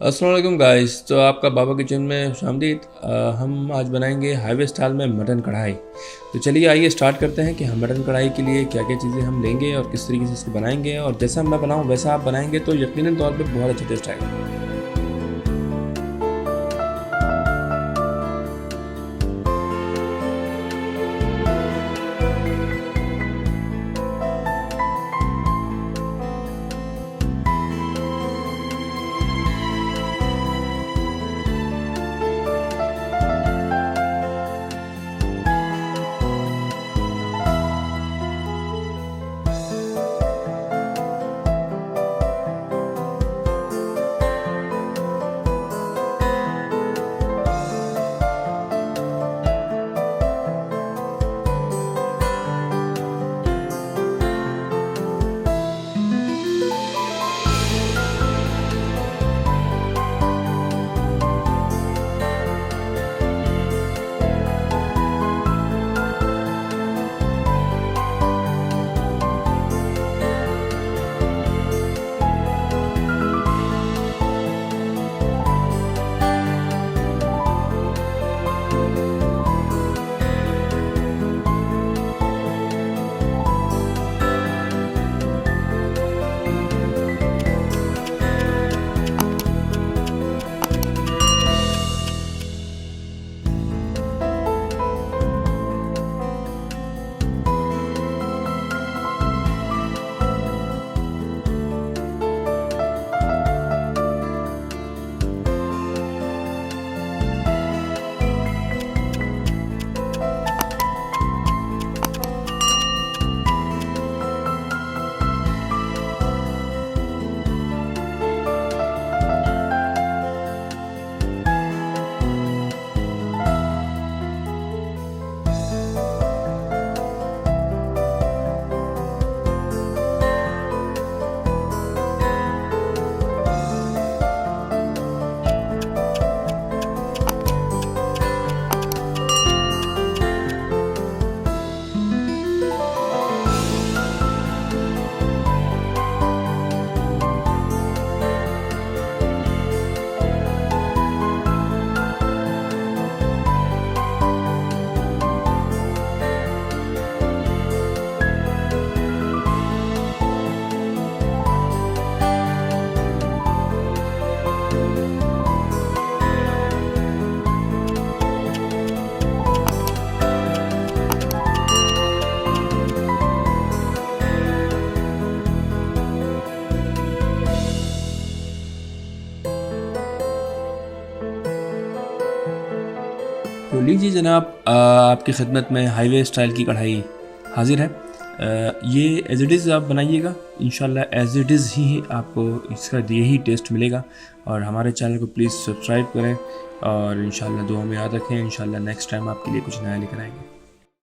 अस्सलाम वालेकुम गाइस। तो आपका बाबा किचन में खुशामदीद। हम आज बनाएंगे हाईवे स्टाइल में मटन कढ़ाई। तो चलिए आइए स्टार्ट करते हैं कि हम मटन कढ़ाई के लिए क्या क्या चीज़ें हम लेंगे और किस तरीके से इसको बनाएंगे, और जैसा मैं बनाऊं वैसा आप बनाएंगे तो यकीनन तौर पे बहुत अच्छा टेस्ट आएगा। तो लीजिए जनाब, आपकी खिदमत में हाईवे स्टाइल की कढ़ाई हाजिर है। ये एज इट इज़ आप बनाइएगा, इंशाल्लाह एज इट इज़ ही आपको इसका यही टेस्ट मिलेगा। और हमारे चैनल को प्लीज़ सब्सक्राइब करें और इंशाल्लाह दुआ में याद रखें। इंशाल्लाह नेक्स्ट टाइम आपके लिए कुछ नया लेकर आएंगे।